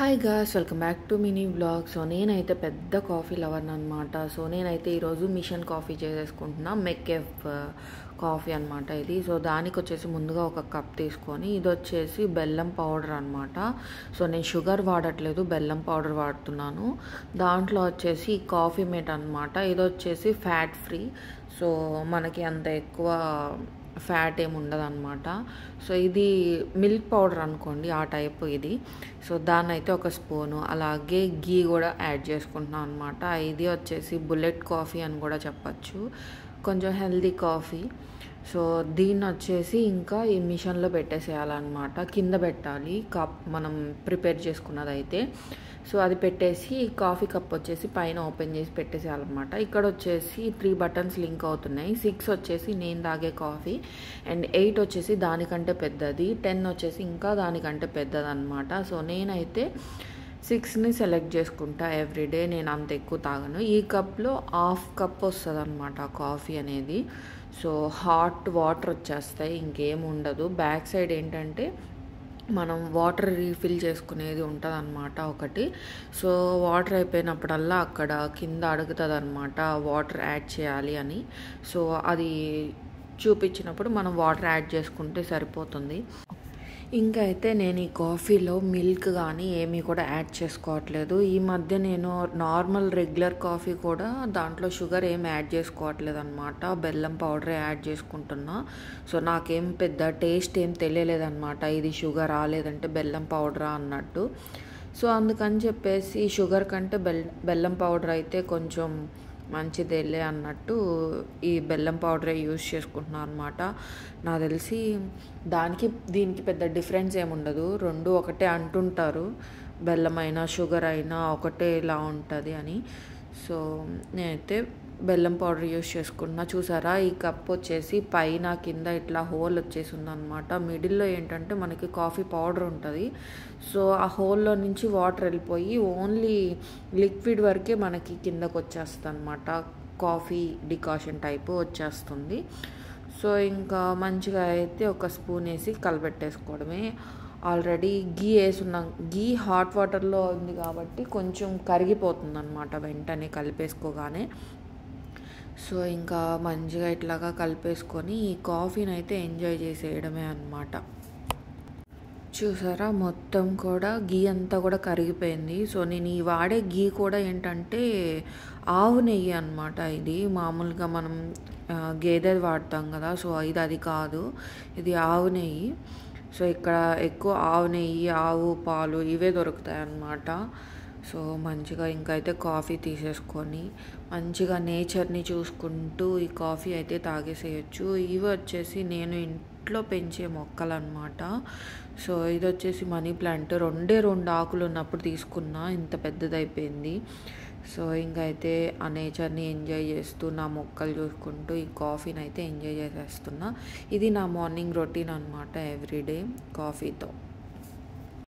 Hi guys, welcome back to mini vlog. So నేనైతే పెద్ద coffee లవర్ని అనమాట. సో నేనైతే ఈరోజు మిషన్ కాఫీ చేసేసుకుంటున్నా. మెక్కేఫ్ కాఫీ అనమాట ఇది. సో దానికి వచ్చేసి ముందుగా ఒక కప్ తీసుకొని, ఇది వచ్చేసి బెల్లం పౌడర్ అనమాట. సో నేను షుగర్ వాడట్లేదు, బెల్లం పౌడర్ వాడుతున్నాను. దాంట్లో వచ్చేసి కాఫీ మేట్ అనమాట. ఇది వచ్చేసి ఫ్యాట్ ఫ్రీ. సో మనకి అంత ఎక్కువ ఫ్యాట్ ఏమి ఉండదు అనమాట. సో ఇది మిల్క్ పౌడర్ అనుకోండి, ఆ టైప్ ఇది. సో దాన్ని అయితే ఒక స్పూను, అలాగే గీ కూడా యాడ్ చేసుకుంటున్నాను అనమాట. ఇది వచ్చేసి బుల్లెట్ కాఫీ అని కూడా చెప్పచ్చు, కొంచెం హెల్దీ కాఫీ. సో దీన్ని వచ్చేసి ఇంకా ఈ మిషన్లో పెట్టేసేయాలన్నమాట. కింద పెట్టాలి కప్ మనం ప్రిపేర్ చేసుకున్నది అయితే. సో అది పెట్టేసి కాఫీ కప్ వచ్చేసి పైన ఓపెన్ చేసి పెట్టేసేయాలన్నమాట. ఇక్కడ వచ్చేసి 3 బటన్స్ లింక్ అవుతున్నాయి. 6 వచ్చేసి నేను తాగే కాఫీ, అండ్ 8 వచ్చేసి దానికంటే పెద్దది, 10 వచ్చేసి ఇంకా దానికంటే పెద్దది అనమాట. సో నేనైతే 6ని సెలెక్ట్ చేసుకుంటా ఎవ్రీడే. నేను అంత ఎక్కువ తాగను. ఈ కప్లో హాఫ్ కప్ వస్తుంది అనమాట కాఫీ అనేది. సో హాట్ వాటర్ వచ్చేస్తాయి, ఇంకేం ఉండదు. బ్యాక్ సైడ్ ఏంటంటే మనం వాటర్ రీఫిల్ చేసుకునేది ఉంటుంది అనమాట ఒకటి. సో వాటర్ అయిపోయినప్పుడల్లా అక్కడ కింద అడుగుతుంది అనమాట వాటర్ యాడ్ చేయాలి అని. సో అది చూపించినప్పుడు మనం వాటర్ యాడ్ చేసుకుంటే సరిపోతుంది. ఇంకా అయితే నేను ఈ కాఫీలో మిల్క్ కానీ ఏమీ కూడా యాడ్ చేసుకోవట్లేదు. ఈ మధ్య నేను నార్మల్ రెగ్యులర్ కాఫీ కూడా దాంట్లో షుగర్ ఏం యాడ్ చేసుకోవట్లేదు అనమాట. బెల్లం పౌడరే యాడ్ చేసుకుంటున్నా. సో నాకేం పెద్ద టేస్ట్ ఏం తెలియలేదన్నమాట, ఇది షుగరా లేదంటే బెల్లం పౌడరా అన్నట్టు. సో అందుకని చెప్పేసి షుగర్ కంటే బెల్లం పౌడర్ అయితే కొంచెం మంచిదేలే అన్నట్టు ఈ బెల్లం పౌడరే యూజ్ చేసుకుంటున్నాను అనమాట. నాకు తెలిసి దానికి దీనికి పెద్ద డిఫరెన్స్ ఏముండదు, రెండు ఒకటే అంటుంటారు, బెల్లం అయినా షుగర్ అయినా ఒకటే ఇలా ఉంటుంది అని. సో నేనైతే బెల్లం పౌడర్ యూజ్ చేసుకున్నా. చూసారా, ఈ కప్ వచ్చేసి పైన కింద ఇట్లా హోల్ వచ్చేసి ఉందన్నమాట. మిడిల్లో ఏంటంటే మనకి కాఫీ పౌడర్ ఉంటుంది. సో ఆ హోల్లో నుంచి వాటర్ వెళ్ళిపోయి ఓన్లీ లిక్విడ్ వరకే మనకి కిందకు వచ్చేస్తుంది అనమాట. కాఫీ డికాషన్ టైపు వచ్చేస్తుంది. సో ఇంకా మంచిగా అయితే ఒక స్పూన్ వేసి కలిపెట్టేసుకోవడమే. ఆల్రెడీ గీ వేసున్నాం, గీ హాట్ వాటర్లో ఉంది కాబట్టి కొంచెం కరిగిపోతుంది అనమాట వెంటనే కలిపేసుకోగానే. సో ఇంకా మంచిగా ఇట్లాగా కలిపేసుకొని ఈ కాఫీని అయితే ఎంజాయ్ చేసేయడమే అనమాట. చూసారా, మొత్తం కూడా గీ అంతా కూడా కరిగిపోయింది. సో నేను ఈ వాడే గీ కూడా ఏంటంటే ఆవు నెయ్యి అనమాట. ఇది మామూలుగా మనం గేదెది వాడతాం కదా, సో ఇది అది కాదు, ఇది ఆవు నెయ్యి. సో ఇక్కడ ఎక్కువ ఆవు నెయ్యి, ఆవు పాలు ఇవే దొరుకుతాయి అన్నమాట. సో మంచిగా ఇంకైతే కాఫీ తీసేసుకొని మంచిగా నేచర్ని చూసుకుంటూ ఈ కాఫీ అయితే తాగేసేయచ్చు. ఇవి వచ్చేసి నేను ఇంట్లో పెంచే మొక్కలు అనమాట. సో ఇది వచ్చేసి మనీ ప్లాంట్, 2 ఆకులు ఉన్నప్పుడు తీసుకున్నా, ఇంత పెద్దదైపోయింది. సో ఇంకైతే ఆ నేచర్ని ఎంజాయ్ చేస్తూ నా మొక్కలు చూసుకుంటూ ఈ కాఫీని అయితే ఎంజాయ్ చేసేస్తున్నా. ఇది నా మార్నింగ్ రొటీన్ అనమాట, ఎవ్రీడే కాఫీతో.